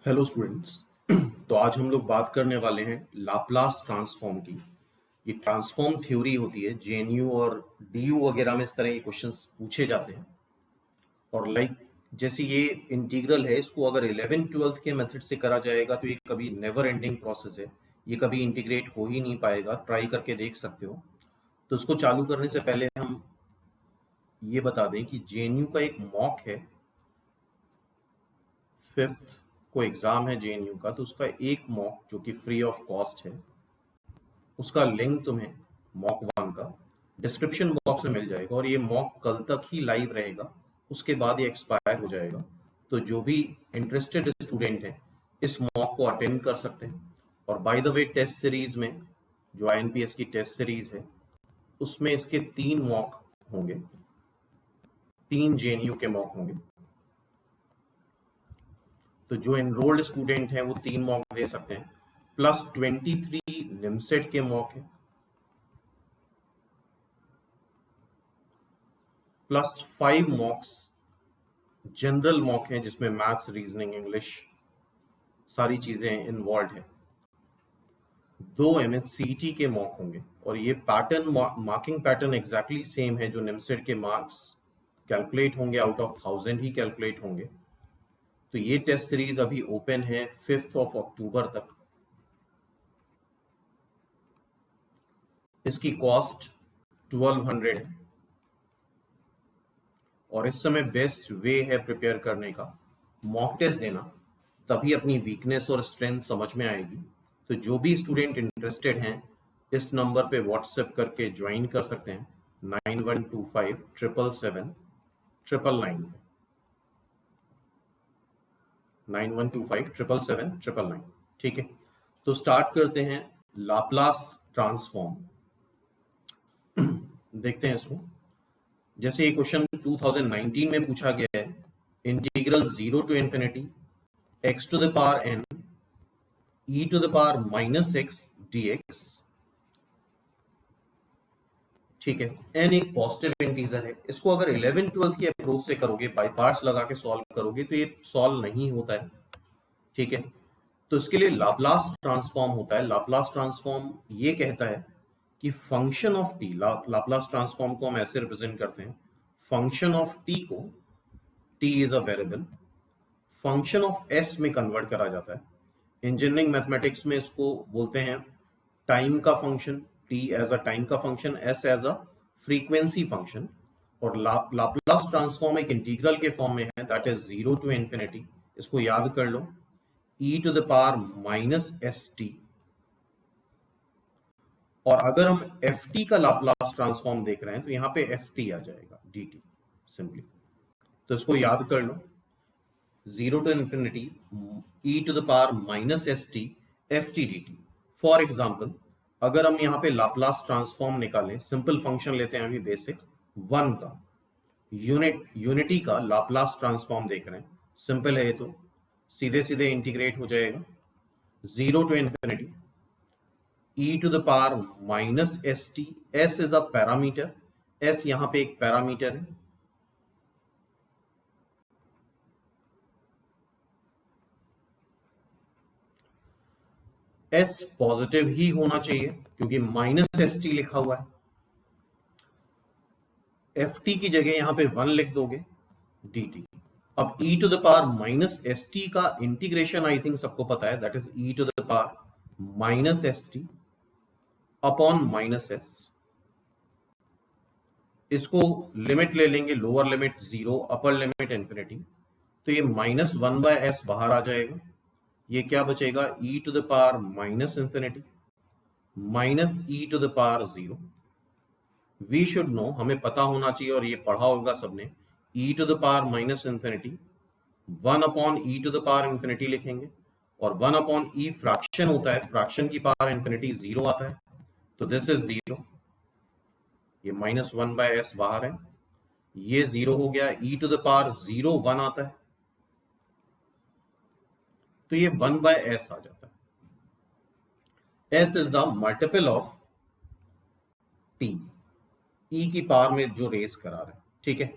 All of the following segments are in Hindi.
Hello students. तो आज हम लोग बात करने वाले हैं लाप्लास ट्रांसफॉर्म की। ये ट्रांसफॉर्म थ्योरी होती है, जेएनयू और डीयू वगैरह में इस तरह के क्वेश्चंस पूछे जाते हैं। और जैसे ये इंटीग्रल है, इसको अगर 11th-12th के मेथड से करा जाएगा तो ये कभी नेवर एंडिंग प्रोसेस है, ये कभी इंटीग्रेट हो ही नहीं पाएगा। ट्राई करके देख सकते हो। तो इसको चालू करने से पहले हम ये बता दें कि जेएनयू का एक मॉक है, 5th को एग्जाम है जेएनयू का, तो उसका एक मॉक जो कि फ्री ऑफ कॉस्ट है, उसका लिंक तुम्हें मॉक 1 का डिस्क्रिप्शन बॉक्स में मिल जाएगा। और ये मॉक कल तक ही लाइव रहेगा, उसके बाद ये एक्सपायर हो जाएगा। तो जो भी इंटरेस्टेड स्टूडेंट है इस मॉक को अटेंड कर सकते हैं। और by the way, test series में जो आईएनपीएस की टेस्ट सीरीज है उसमें इसके 3 मॉक होंगे, 3 जेएनयू के मॉक होंगे। तो जो एनरोल्ड स्टूडेंट हैं वो 3 मॉक दे सकते हैं, प्लस 23 निमसेट के मॉक है, प्लस 5 मॉक्स जनरल मॉक हैं जिसमें मैथ्स, रीजनिंग, इंग्लिश सारी चीजें इन्वॉल्व है। 2 एमएचसीईटी के मॉक होंगे। और ये pattern, marking pattern exactly same है। जो निमसेट के मार्क्स कैलकुलेट होंगे आउट ऑफ 1000 ही कैलकुलेट होंगे। तो ये टेस्ट सीरीज अभी ओपन है 5th of October तक। इसकी कॉस्ट 1200 है। और इस समय बेस्ट वे है प्रिपेयर करने का मॉक टेस्ट देना, तभी अपनी वीकनेस और स्ट्रेंथ समझ में आएगी। तो जो भी स्टूडेंट इंटरेस्टेड हैं इस नंबर पे व्हाट्सएप करके ज्वाइन कर सकते हैं, 9125777999 पे, 9125777999। ठीक है, तो स्टार्ट करते हैं लाप्लास ट्रांसफॉर्म। देखते हैं इसको। जैसे ये क्वेश्चन 2019 में पूछा गया है, integral 0 to infinity x to the power n e to the power minus x dx। ठीक है, n एक पॉजिटिव इंटीजर है। इसको अगर 11th-12th की अप्रोच से करोगे, बाय पार्ट्स लगा के सॉल्व करोगे, तो ये सॉल्व नहीं होता है। ठीक है, तो इसके लिए लाप्लास ट्रांसफॉर्म होता है। लाप्लास ट्रांसफॉर्म ये कहता है कि function of T, Laplace transform को हम ऐसे रिप्रेजेंट करते हैं, फंक्शन ऑफ टी को, T is a variable, function of S में कन्वर्ट करा जाता है। इंजीनियरिंग मैथमेटिक्स में इसको बोलते हैं टाइम का function, T as a time का function, S as a frequency function. और लाप्लास ट्रांसफॉर्म एक इंटीग्रल के फॉर्म में है, दैट इज 0 to infinity। इसको याद कर लो, e to the power minus st। और अगर हम ft का लाप्लास ट्रांसफॉर्म देख रहे हैं तो यहां पे ft आ जाएगा, dt सिंपली। तो इसको याद कर लो, 0 to infinity e to the power minus st ft dt। For example, अगर हम यहाँ पे लाप्लास ट्रांसफॉर्म निकालें, सिंपल फंक्शन लेते हैं अभी बेसिक 1 का, यूनिटी का लाप्लास ट्रांसफॉर्म देख रहे हैं, सिंपल है ये, तो सीधे सीधे इंटीग्रेट हो जाएगा 0 to infinity e to the power minus st। s is a parameter, s यहां पे एक पैरामीटर है। s पॉजिटिव ही होना चाहिए क्योंकि माइनस एस टी लिखा हुआ है। एफ टी की जगह यहां पे 1 लिख दोगे, dt। अब e to the power minus s t का इंटीग्रेशन आई थिंक सबको पता है, that is e to the power minus s t upon minus s. इसको लिमिट ले लेंगे, lower limit 0, upper limit infinity. तो ये -1/s बाहर आ जाएगा। ये क्या बचेगा, e to the power minus infinity minus e to the power 0। We should know, हमें पता होना चाहिए और ये पढ़ा होगा सबने, e to the power minus infinity 1 upon e to the power infinity लिखेंगे। और 1 अपॉन e फ्रैक्शन होता है, फ्रैक्शन की पावर इंफिनिटी 0 आता है, तो दिस इज 0। ये -1/s बाहर है, ये 0 हो गया। e टू द पावर 0 1 आता है, तो ये 1/s आ जाता है। s is the multiple of t, e की पावर में जो रेस करा रहे हैं। ठीक है,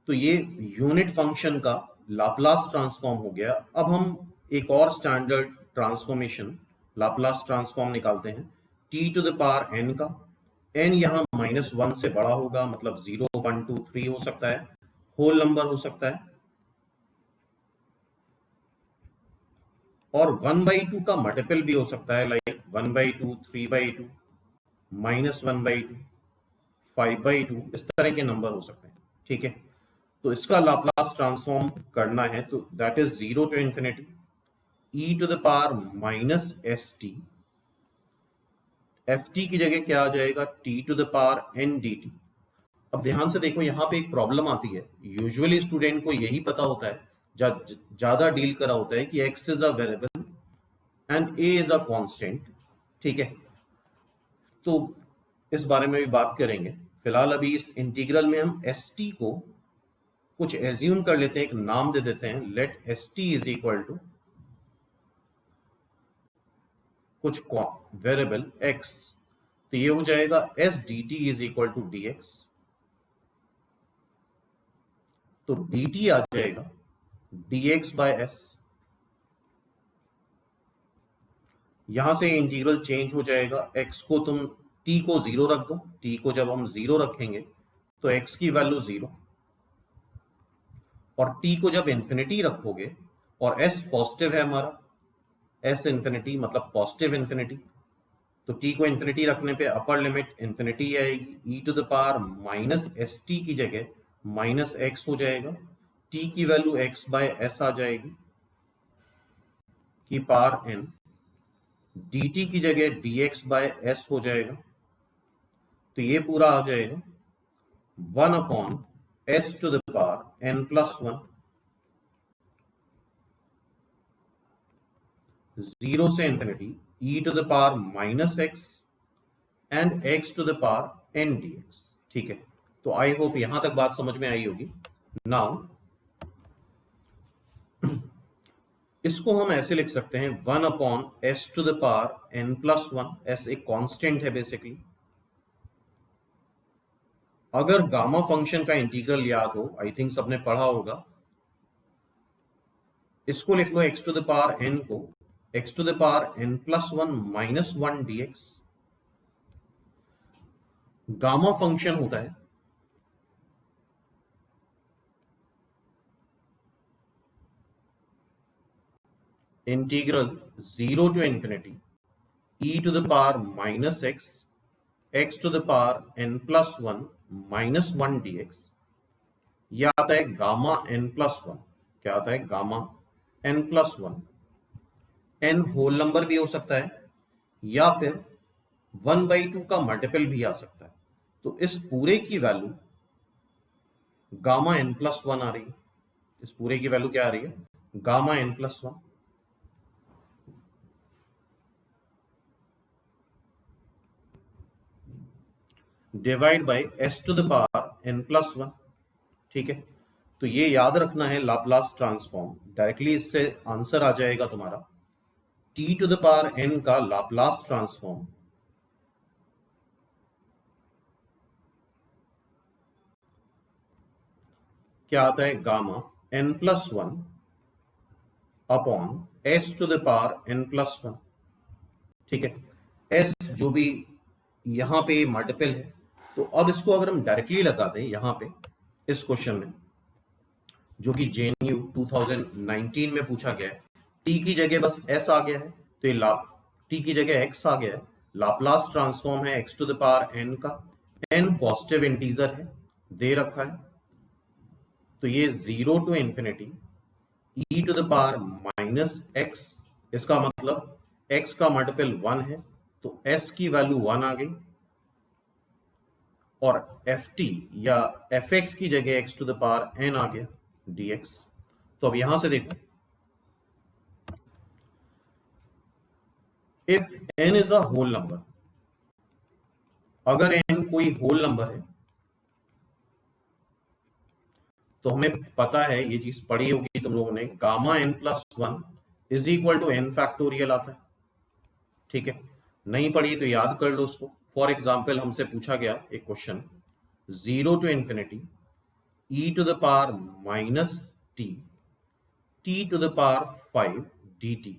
तो ये यूनिट फंक्शन का लाप्लास ट्रांसफॉर्म हो गया। अब हम एक और स्टैंडर्ड ट्रांसफॉर्मेशन लाप्लास ट्रांसफॉर्म निकालते हैं t to the power n का। n यहाँ -1 से बड़ा होगा, मतलब 0, 1, 2, 3 हो सकता है, होल नंबर हो सकता है, और 1/2 का मल्टीपल भी हो सकता है, लाइक 1/2, 3/2, -1/2, 5/2, इस तरह के नंबर हो सकते हैं। ठीक है, तो इसका लाप्लास ट्रांसफॉर्म करना है तो that is 0 to infinity e to the power -st, ft की जगह क्या आ जाएगा, t to the power n dt। अब ध्यान से देखो, यहाँ पे एक प्रॉब्लम आती है। यूजुअली स्टूडेंट को यही पता होता है, ज्यादा डील करा होता है कि x is a variable and a is a constant. ठीक है, तो इस बारे में भी बात करेंगे। फिलहाल अभी इस इंटीग्रल में हम st को कुछ एज्यूम कर लेते हैं, एक नाम दे देते हैं, let st is equal to कुछ वेरिएबल x। तो ये हो जाएगा s dt is equal to dx। तो dt आ जाएगा dx बाय s। यहां से इंटीग्रल चेंज हो जाएगा, x को तुम t को 0 रख दो, t को जब हम 0 रखेंगे तो x की वैल्यू 0, और t को जब इंफिनिटी रखोगे और s पॉजिटिव है हमारा, s इंफिनिटी मतलब पॉजिटिव इंफिनिटी, तो t को इंफिनिटी रखने पे अपर लिमिट इंफिनिटी आएगी, e to the power minus s t की जगह माइनस एक्स हो जाएगा, t की वैल्यू x बाय s आ जाएगी की पावर n, dt की जगह dx बाय s हो जाएगा। तो ये पूरा आ जाएगा 1/s to the power n plus 1, 0 से infinity e to the power minus x and x to the power n dx। ठीक है, तो आई होप यहां तक बात समझ में आई होगी। नाउ इसको हम ऐसे लिख सकते हैं 1/s to the power n plus 1, s एक कांस्टेंट है बेसिकली। अगर गामा फंक्शन का इंटीग्रल याद हो, आई थिंक सबने पढ़ा होगा, इसको लिख लो x to the power n को x to the power n plus 1 minus 1 dx। Gamma function होता है integral 0 to infinity e to the power minus x to the power n plus 1 minus 1 dx। यह आता है गामा n प्लस 1। क्या आता है, gamma n plus 1। n whole number भी हो सकता है या फिर 1/2 का मल्टीपल भी आ सकता है। तो इस पूरे की वैल्यू गामा n प्लस 1 आ रही है। इस पूरे की वैल्यू क्या आ रही है, gamma n plus 1। Divide by s to the power n plus 1। ठीक है, तो ये याद रखना है लाप्लास ट्रांसफॉर्म। डायरेक्टली इससे आंसर आ जाएगा तुम्हारा t to the power n का लाप्लास ट्रांसफॉर्म क्या आता है, gamma n plus 1 upon s to the power n plus 1। ठीक है, s जो भी यहां पे मल्टीपल है, तो अब इसको अगर हम डायरेक्टली लगा दें यहां पे इस क्वेश्चन में, जो कि JNU 2019 में पूछा गया है, t की जगह बस s आ गया है, तो ये t की जगह x आ गया है, लाप्लास ट्रांसफॉर्म है x to the power n का, n पॉजिटिव इंटीजर है दे रखा है, तो ये 0 to infinity e to the power minus x, इसका मतलब x का मल्टीपल 1 है, तो s की वैल्यू 1 आ गई, और ft या fx की जगह x to the power n आ गया dx। तो अब यहां से देखो, if n is a whole number, अगर n कोई होल नंबर है, तो हमें पता है, ये चीज पढ़ी होगी तुम लोगों ने, gamma n plus 1 is equal to n factorial आता है। ठीक है, नहीं पढ़ी तो याद कर लो उसको। फॉर एग्जाम्पल हमसे पूछा गया एक question, 0 to infinity e to the power minus t, t to the power 5 dt।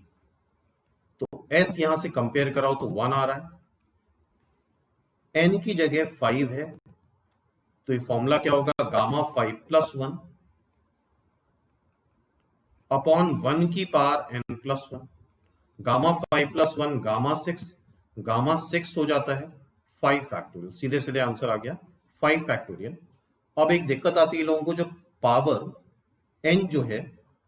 तो s यहां से कंपेयर कराओ तो 1 आ रहा है, n की जगह 5 है, तो ये फॉर्मूला क्या होगा, गामा 5 प्लस 1 अपॉन 1 की power n plus 1। Gamma 5 plus 1 gamma 6 हो जाता है 5 फैक्टोरियल। सीधे सीधे आंसर आ गया 5 फैक्टोरियल। अब एक दिक्कत आती है लोगों को, जो पावर n जो है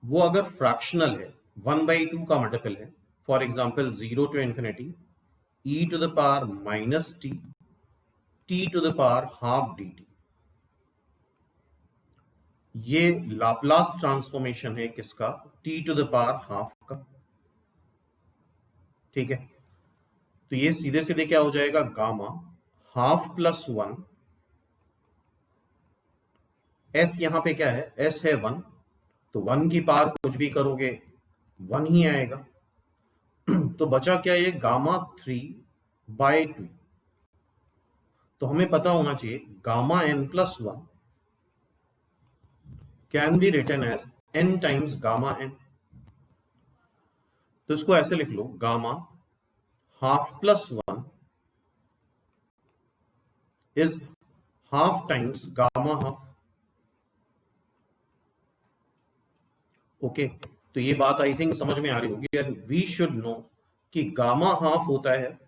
वो अगर फ्रैक्शनल है, 1/2 का मल्टीपल है, for example 0 to infinity e to the power minus t to the power half dt, ये लाप्लास ट्रांसफॉर्मेशन है किसका, t to the power half का। ठीक है, तो ये सीधे सीधे क्या हो जाएगा, गामा हाफ प्लस 1, s यहां पे क्या है, s है 1, तो 1 की पावर कुछ भी करोगे 1 ही आएगा। तो बचा क्या, ये गामा 3/2। तो हमें पता होना चाहिए gamma n plus 1 can be written as n times gamma n। तो इसको ऐसे लिख लो, gamma half plus 1 is half times gamma half. Okay, तो ये बात आई थिंक समझ में आ रही होगी। एंड वी शुड नो कि गामा हाफ होता है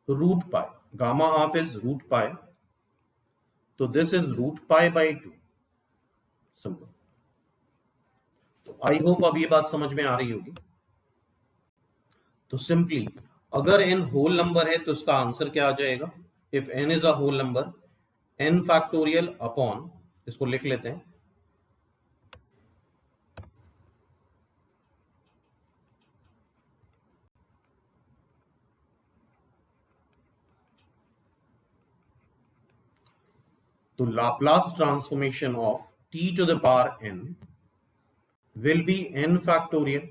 root pi, gamma half is root pi, तो this is root pi by 2, simple. तो आई होप अब ये बात समझ में आ रही होगी। तो सिंपली अगर n होल नंबर है तो इसका आंसर क्या आ जाएगा, if n is a whole number n factorial upon, इसको लिख लेते हैं, तो Laplace transformation of t to the power n will be n factorial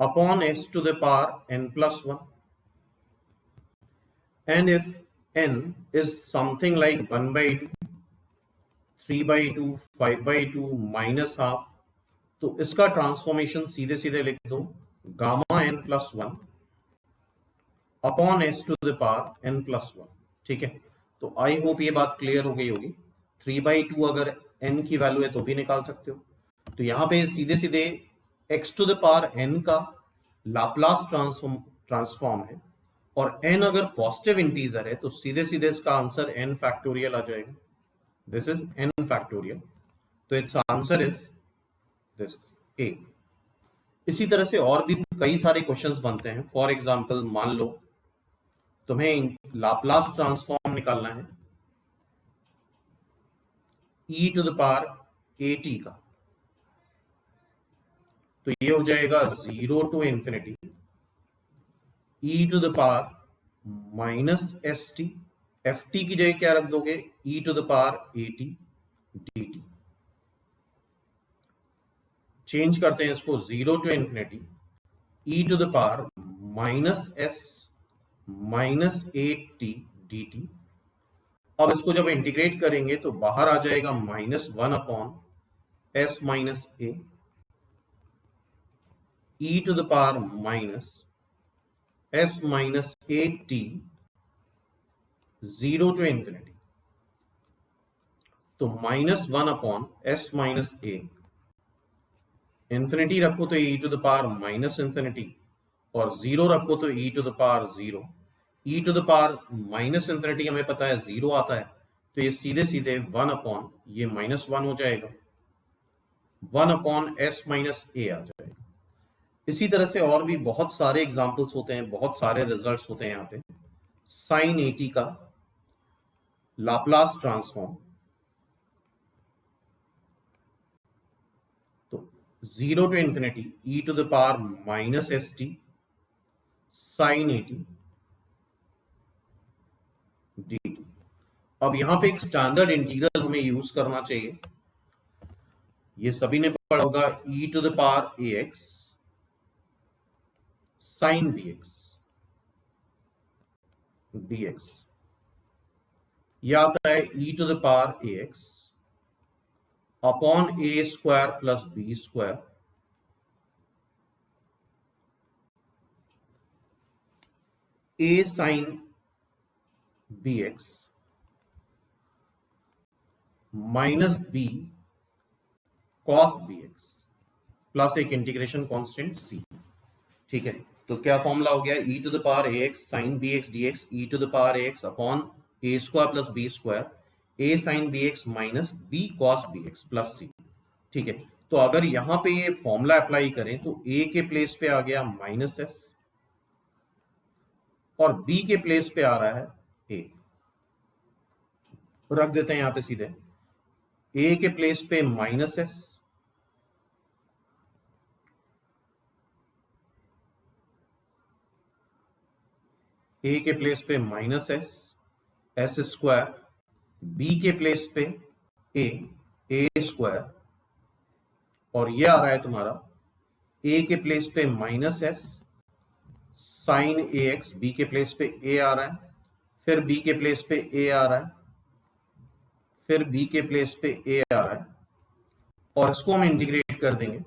upon s to the power n plus 1, and if n is something like 1/2, 3/2, 5/2 minus half, तो इसका ट्रांसफॉर्मेशन सीधे सीधे लिख दो, gamma n plus 1 upon s to the power n plus 1। ठीक है, तो आई होप ये बात क्लियर हो गई होगी। 3/2 अगर n की वैल्यू है तो भी निकाल सकते हो। तो यहां पे सीधे सीधे x to the power n का लाप्लास ट्रांसफॉर्म है, और n अगर पॉजिटिव इंटीजर है तो सीधे सीधे इसका आंसर n फैक्टोरियल आ जाएगा। दिस इज n फैक्टोरियल, तो it's answer is this a। इसी तरह से और भी कई सारे क्वेश्चंस बनते हैं। फॉर एग्जांपल मान लो तुम्हें लाप्लास ट्रांसफॉर्म निकालना है e to the power at का, तो ये हो जाएगा 0 to infinity e to the power minus s t, f t की जगह क्या रख दोगे, e to the power at dt। Change करते हैं इसको, 0 to infinity e to the power minus s minus a t d t. अब इसको जब इंटीग्रेट करेंगे तो बाहर आ जाएगा -1 upon s minus a e to the power minus s minus a t 0 to infinity. तो -1 upon s minus a, infinity रखो तो e to the power minus infinity, और 0 रखो तो e to the power 0। e to the power minus infinity हमें पता है 0 आता है, तो ये सीधे सीधे 1 अपॉन ये -1 हो जाएगा, 1 अपॉन एस माइनस ए आ जाएगा। इसी तरह से और भी बहुत सारे एग्जाम्पल्स होते हैं, बहुत सारे रिजल्ट्स होते हैं यहाँ पे। साइन 80 का लाप्लास ट्रांसफॉर्म, तो 0 to infinity e to the power minus s t sine 80 dt। अब यहां पे एक स्टैंडर्ड इंटीग्रल हमें यूज करना चाहिए, ये सभी ने पढ़ा होगा, e to the power ax sine bx dx। यह आता है e to the power ax upon a square plus B square A sine B X minus B cos B X plus एक इंटीग्रेशन कांस्टेंट सी। ठीक है, तो क्या फॉर्मूला हो गया, E to the power A x sine B X D X E to the power A X upon A square plus B square A sine B X minus B cos B X plus C. ठीक है, तो अगर यहां पे ये फॉर्मूला अप्लाई करें तो ए के प्लेस पे आ गया माइनस एस और बी के प्लेस पे आ रहा है ए। रख देते हैं यहां पे सीधे, ए के प्लेस पे माइनस एस ए के प्लेस पे minus s s square, b के प्लेस पे ए स्क्वायर और ये आ रहा है तुम्हारा ए के प्लेस पे माइनस एस साइन ए एक्स, बी के प्लेस पे ए आ रहा है, फिर बी के प्लेस पे ए आ रहा है, फिर बी के प्लेस पे ए आ रहा है और इसको हम इंटीग्रेट कर देंगे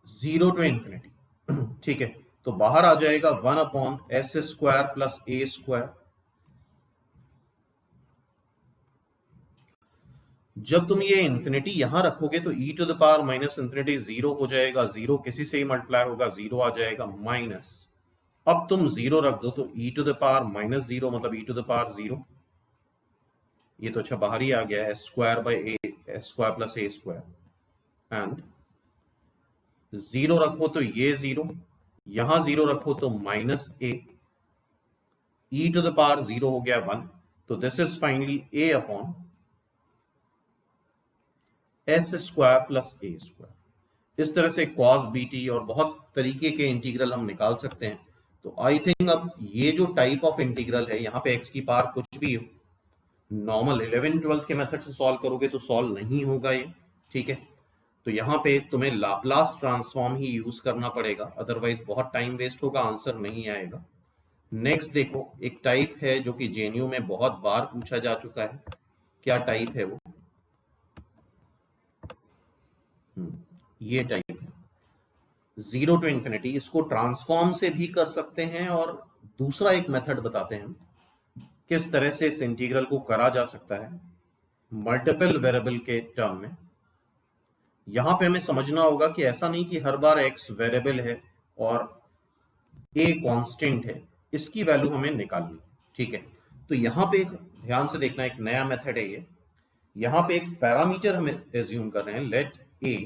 0 टू इंफिनिटी। ठीक है, तो बाहर आ जाएगा 1 अपॉन एस स्क्वायर प्लस ए स्क्वायर। जब तुम ये इंफिनिटी यहां रखोगे तो E to the power minus infinity 0 हो जाएगा, 0 किसी से ही मल्टीप्लाई होगा, 0 आ जाएगा माइनस। अब तुम 0 रख दो तो E to the power minus 0 मतलब ई टू द पावर 0। ये तो अच्छा बाहर ही आ गया है, square by a s square plus A square and 0 रखो तो ये 0, यहां 0 रखो तो minus a, e to the power 0 हो गया 1, तो this is finally a upon S square plus A square. इस तरह से कॉस बीटी और बहुत तरीके के इंटीग्रल हम निकाल सकते हैं। तो आई थिंक अब ये जो टाइप ऑफ इंटीग्रल है, यहाँ पे एक्स की पावर कुछ भी हो, नॉर्मल 11-12 के मेथड से सॉल्व करोगे तो सॉल्व नहीं होगा ये। ठीक है, तो यहाँ पे तुम्हें लाप्लास ट्रांसफॉर्म ही यूज करना पड़ेगा, अदरवाइज बहुत टाइम वेस्ट होगा, आंसर नहीं आएगा। नेक्स्ट देखो, एक टाइप है जो कि जेएनयू में बहुत बार पूछा जा चुका है। क्या टाइप है वो? ये टाइप है 0 टू इंफिनिटी। इसको ट्रांसफॉर्म से भी कर सकते हैं और दूसरा एक मेथड बताते हैं किस तरह से इस इंटीग्रल को करा जा सकता है मल्टीपल वेरिएबल के टर्म में। यहां पे हमें समझना होगा कि ऐसा नहीं कि हर बार x वेरिएबल है और a कांस्टेंट है, इसकी वैल्यू हमें निकालनी। ठीक है, तो यहां पे एक ध्यान से देखना, एक नया मेथड है ये। यहां पे एक पैरामीटर हमें एज्यूम कर रहे हैं, लेट a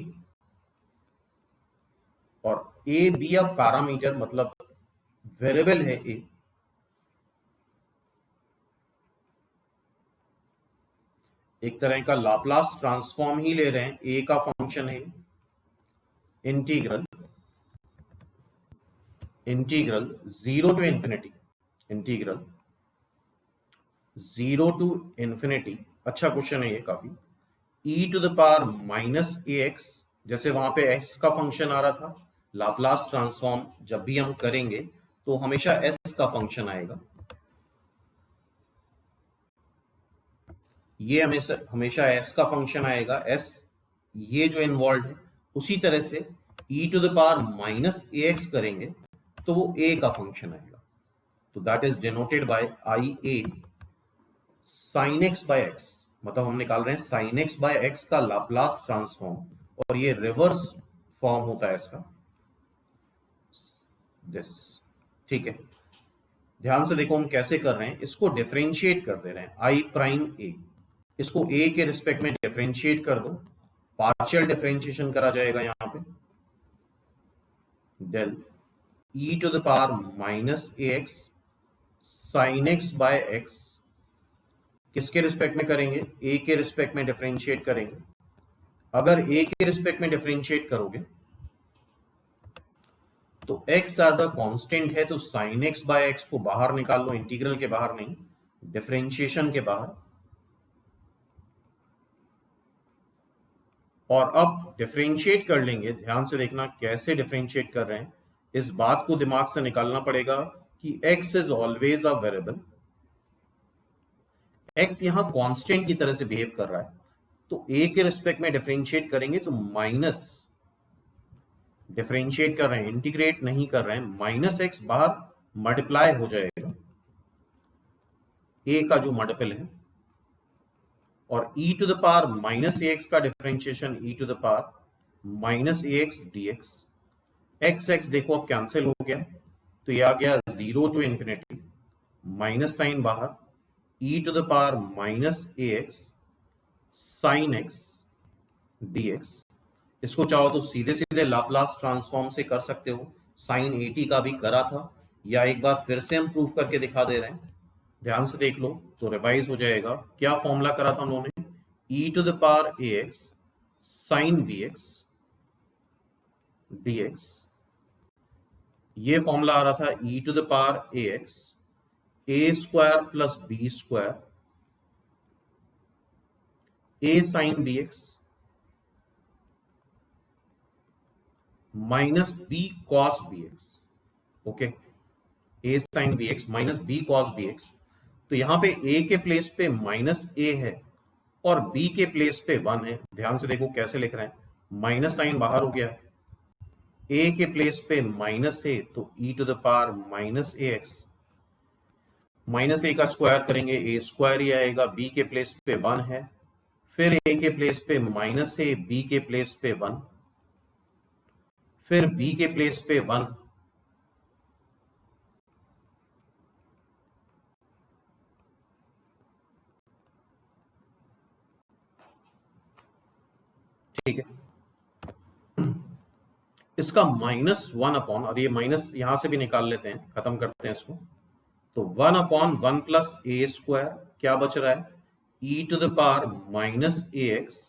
और a बी अ पैरामीटर, मतलब वेरिएबल है a। एक तरह का लाप्लास ट्रांसफॉर्म ही ले रहे हैं, a का फंक्शन है integral 0 to infinity, integral 0 to infinity. अच्छा क्वेश्चन है ये काफी। e to the power minus a x, जैसे वहां पे x का फंक्शन आ रहा था, लाप्लास ट्रांसफॉर्म जब भी हम करेंगे तो हमेशा s का फंक्शन आएगा। ये हमेशा s का फंक्शन आएगा, s ये जो इन्वॉल्व है। उसी तरह से e to the power minus a x करेंगे तो वो a का फंक्शन आएगा, तो that is denoted by I a sine x by x. मतलब हम निकाल रहे हैं साइन एक्स बाय एक्स का लाप्लास ट्रांसफॉर्म, और ये रिवर्स फॉर्म होता है इसका, दिस। ठीक है, ध्यान से देखो हम कैसे कर रहे हैं, इसको डिफरेंशिएट कर दे रहे हैं, आई प्राइम ए, इसको a के रिस्पेक्ट में डिफरेंशिएट कर दो, पार्शियल डिफरेंशिएशन करा जाएगा यहां पे, del e to the power minus a x sine x by x, किसके रिस्पेक्ट में करेंगे, a के रिस्पेक्ट में डिफरेंशिएट करेंगे। अगर a के रिस्पेक्ट में डिफरेंशिएट करोगे तो x एज अ कांस्टेंट है, तो साइन एक्स बाय एक्स को बाहर निकाल लो, इंटीग्रल के बाहर नहीं, डिफरेंशिएशन के बाहर। और अब डिफरेंशिएट कर लेंगे, ध्यान से देखना कैसे डिफरेंशिएट कर रहे हैं, इस बात को दिमाग से निकालना पड़ेगा कि x is always a variable. x यहां कांस्टेंट की तरह से बिहेव कर रहा है, तो a के रिस्पेक्ट में डिफरेंशिएट करेंगे तो माइनस, डिफरेंशिएट कर रहे हैं, इंटीग्रेट नहीं कर रहे हैं, माइनस एक्स बाहर मल्टीप्लाई हो जाएगा a का जो मल्टीपल है, और e to the power minus ax का differentiation e to the power minus ax dx। x x देखो अब कैंसिल हो गया, तो ये आ गया 0 टू इंफिनिटी, माइनस साइन बाहर, e to the power minus ax sine x dx। इसको चाहो तो सीधे सीधे लाप्लास ट्रांसफॉर्म से कर सकते हो, साइन 80 का भी करा था, या एक बार फिर से हम प्रूफ करके दिखा दे रहे हैं, ध्यान से देख लो तो रिवाइज हो जाएगा। क्या फॉर्मूला करा था उन्होंने, e to the power ax sine bx dx। ये फॉर्मूला आ रहा था e to the power ax a square plus b square a sine bx minus b cos bx। Okay, a sine bx minus b cos bx। तो यहां पे a के प्लेस पे माइनस a है और b के प्लेस पे 1 है। ध्यान से देखो कैसे लिख रहे हैं, माइनस साइन बाहर हो गया, a के प्लेस पे माइनस a, तो e to the power minus ax, minus a का स्क्वायर करेंगे a स्क्वायर ही आएगा, b के प्लेस पे 1 है, फिर a के प्लेस पे माइनस a, b के प्लेस पे 1, फिर b के प्लेस पे 1, ठीक है। इसका माइनस 1 अपॉन, और ये माइनस यहां से भी निकाल लेते हैं, खत्म करते हैं इसको, तो 1 अपॉन 1 प्लस ए स्क्वायर, क्या बच रहा है, e to the power minus ax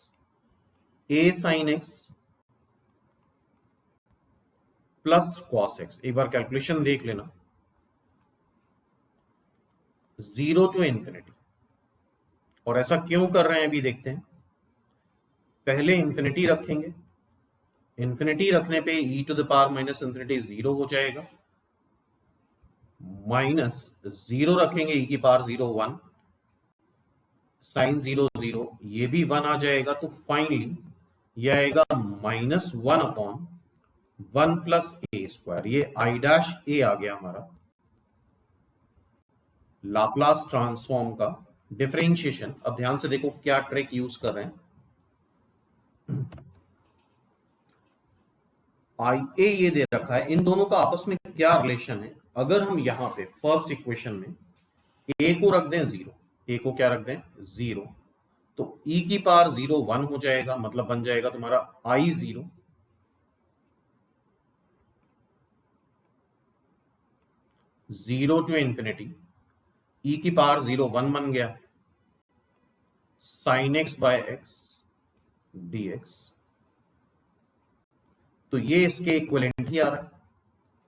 a sine x plus cos x। एक बार कैलकुलेशन देख लेना, 0 टू इंफिनिटी। और ऐसा क्यों कर रहे हैं अभी देखते हैं। पहले इंफिनिटी रखेंगे, इंफिनिटी रखने पे e to the power minus infinity 0 हो जाएगा, माइनस 0 रखेंगे e की पावर 0 1, साइन 0 0, ये भी 1 आ जाएगा, तो फाइनली ये आएगा माइनस 1 अपॉन 1 प्लस ए स्क्वायर। ये आई डैश ए आ गया हमारा लाप्लास ट्रांसफॉर्म का डिफरेंशिएशन। अब ध्यान से देखो क्या ट्रिक यूज कर रहे हैं, आई ए ये दे रखा है, इन दोनों का आपस में क्या रिलेशन है। अगर हम यहां पे फर्स्ट इक्वेशन में ए को रख दें 0, ए को क्या रख दें 0, तो e की पावर 0 1 हो जाएगा, मतलब बन जाएगा तुम्हारा आई 0 0 टू इंफिनिटी, e की पावर 0 1 बन गया, sine x by x dx। तो ये इसके इक्विवेलेंट ही आ रहा है।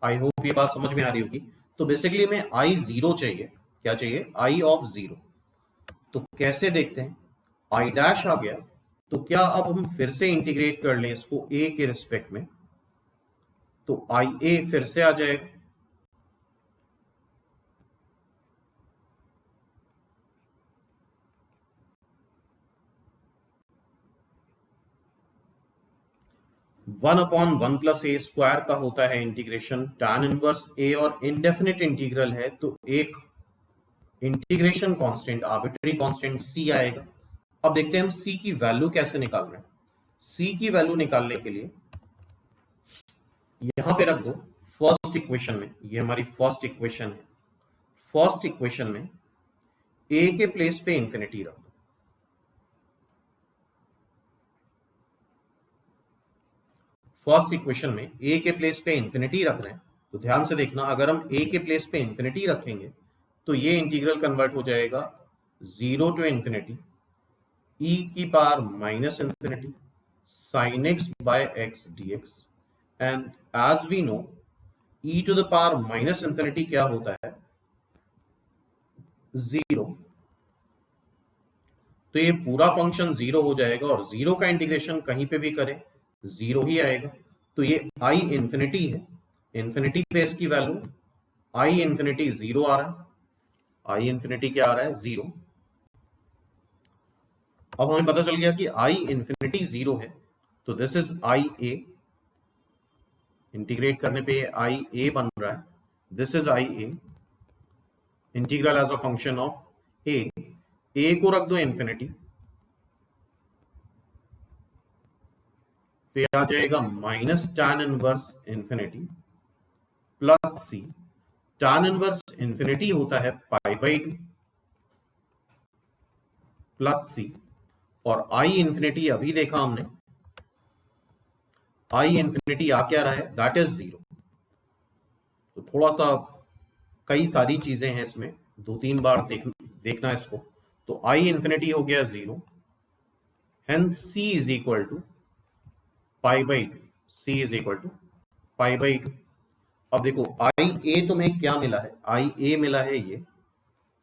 आई होप ये बात समझ में आ रही होगी। तो बेसिकली में आई 0 चाहिए, क्या चाहिए, आई ऑफ 0। तो कैसे देखते हैं, आई डैश आ गया, तो क्या अब हम फिर से इंटीग्रेट कर लें इसको a के रिस्पेक्ट में, तो आई ए फिर से आ जाएगा, वन अपॉन 1 प्लस ए स्क्वायर का होता है इंटीग्रेशन tan इनवर्स a, और इनडेफिनिट इंटीग्रल है तो एक integration constant, arbitrary constant c आएगा। अब देखते हैं हम c की वैल्यू कैसे निकाल रहे हैं। c की वैल्यू निकालने के लिए यहां पे रख दो फर्स्ट इक्वेशन में, ये हमारी फर्स्ट इक्वेशन है, फर्स्ट इक्वेशन में a के प्लेस पे इंफिनिटी रख दो, फर्स्ट इक्वेशन में a के प्लेस पे इंफिनिटी रख रहे हैं, तो ध्यान से देखना, अगर हम a के प्लेस पे इंफिनिटी रखेंगे तो ये इंटीग्रल कन्वर्ट हो जाएगा 0 टू इंफिनिटी e की power minus infinity sine x by x dx। And as we know e to the power minus infinity क्या होता है, 0। तो ये पूरा फंक्शन 0 हो जाएगा, और 0 का इंटीग्रेशन कहीं पे भी करें 0 ही आएगा। तो ये आई इंफिनिटी है, इंफिनिटी पे इसकी वैल्यू आई इंफिनिटी 0 आ रहा है, आई इंफिनिटी क्या आ रहा है 0। अब हमें पता चल गया कि आई इंफिनिटी 0 है, तो this is I A, integrate करने पे आई ए बन रहा है, this is I A, integral as a function of A को रख दो इंफिनिटी, तो यह आ जाएगा minus tan inverse infinity plus C. tan inverse infinity होता है पाई बाई 2 प्लस सी, और आई इंफिनिटी अभी देखा हमने, आई इंफिनिटी आ क्या रहा है, दैट इज 0। तो थोड़ा सा कई सारी चीजें हैं इसमें, 2-3 बार देखना इसको। तो आई इंफिनिटी हो गया 0, hence C is equal to pi by 2, C is equal to pi by 2। अब देखो आई ए तुम्हें क्या मिला है, आई ए मिला है ये,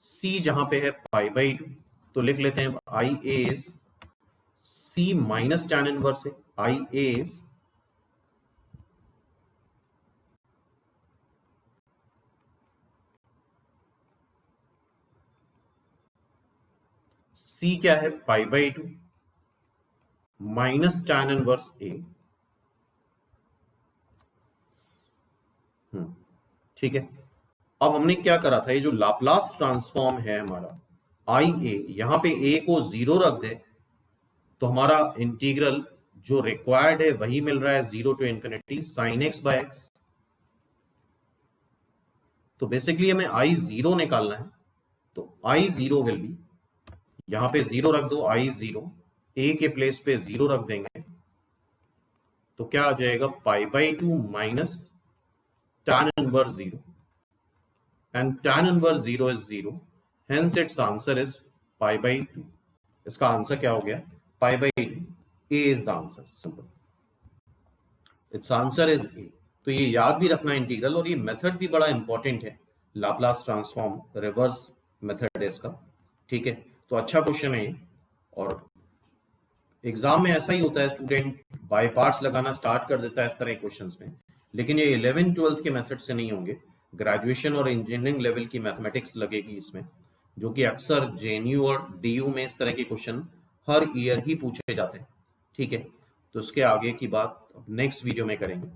सी जहां पे है पाई बाई 2, तो लिख लेते हैं I A is C minus tan inverse है, आई ए इज सी क्या है, pi by 2 minus tan inverse A. ठीक है, अब हमने क्या करा था, ये जो लाप्लास ट्रांसफॉर्म है हमारा आई ए, यहां पे ए को 0 रख दे तो हमारा इंटीग्रल जो रिक्वायर्ड है वही मिल रहा है, 0 to infinity sine x by x. तो बेसिकली हमें आई 0 निकालना है, तो आई 0 विल बी, यहां पे 0 रख दो, आई 0, ए के प्लेस पे 0 रख देंगे, तो क्या आ जाएगा, पाई by 2 minus tan inverse 0, and tan inverse 0 is 0, hence it's answer is pi by 2। इसका आंसर क्या हो गया, पाई by 2, A is the answer, simple, it's answer is a. तो ये याद भी रखना इंटीग्रल, और ये मेथड भी बड़ा इंपॉर्टेंट है, लाप्लास ट्रांसफॉर्म रिवर्स मेथड है इसका। ठीक है, तो अच्छा क्वेश्चन है ये, और एग्जाम में ऐसा ही होता है, स्टूडेंट बाय पार्ट्स लगाना स्टार्ट कर देता है इस तरह के क्वेश्चंस में, लेकिन ये 11th-12th के मेथड से नहीं होंगे, ग्रेजुएशन और इंजीनियरिंग लेवल की मैथमेटिक्स लगेगी इसमें, जो कि अक्सर जेएनयू और डीयू में इस तरह के क्वेश्चन हर ईयर ही पूछे जाते हैं। ठीक है, तो इसके आगे की बात नेक्स्ट वीडियो में करेंगे।